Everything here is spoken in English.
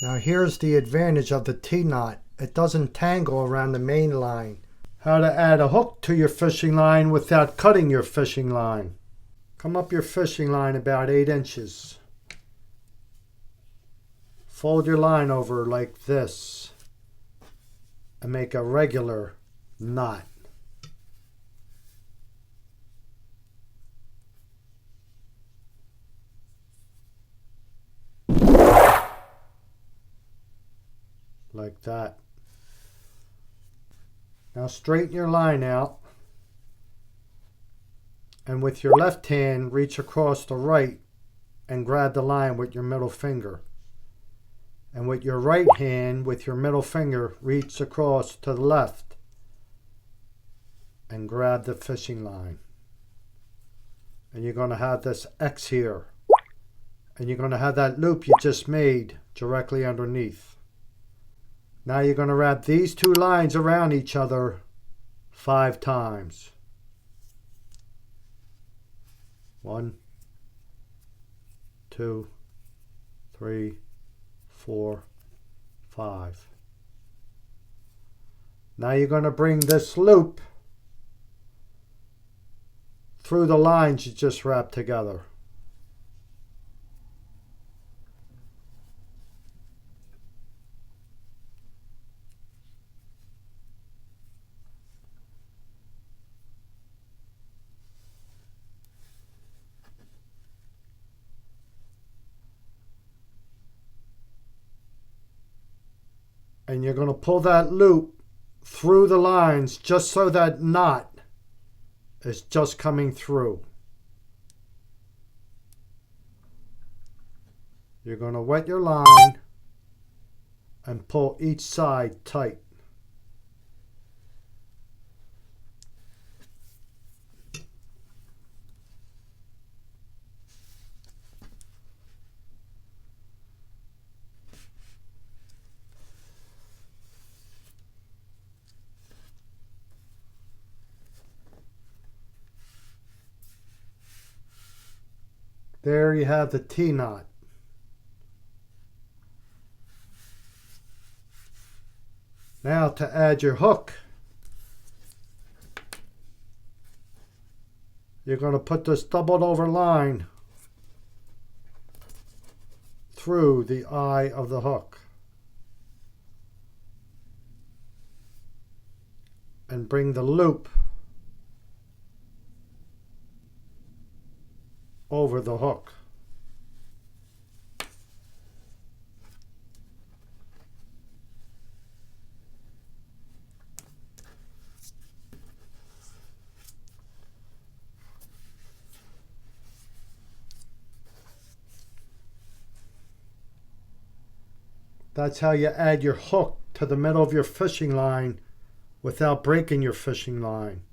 Now here's the advantage of the T-knot. It doesn't tangle around the main line. How to add a hook to your fishing line without cutting your fishing line. Come up your fishing line about 8 inches. Fold your line over like this and make a regular knot. Like that. Now straighten your line out, and with your left hand reach across the right and grab the line with your middle finger. And with your right hand, with your middle finger, reach across to the left and grab the fishing line. And you're going to have this X here. And you're going to have that loop you just made directly underneath. Now you're going to wrap these two lines around each other 5 times. 1, 2, 3, 4, 5. Now you're going to bring this loop through the lines you just wrapped together. And you're going to pull that loop through the lines just so that knot is just coming through. You're going to wet your line and pull each side tight. There you have the T-knot. Now to add your hook, you're going to put this doubled over line through the eye of the hook and bring the loop over the hook. That's how you add your hook to the middle of your fishing line without breaking your fishing line.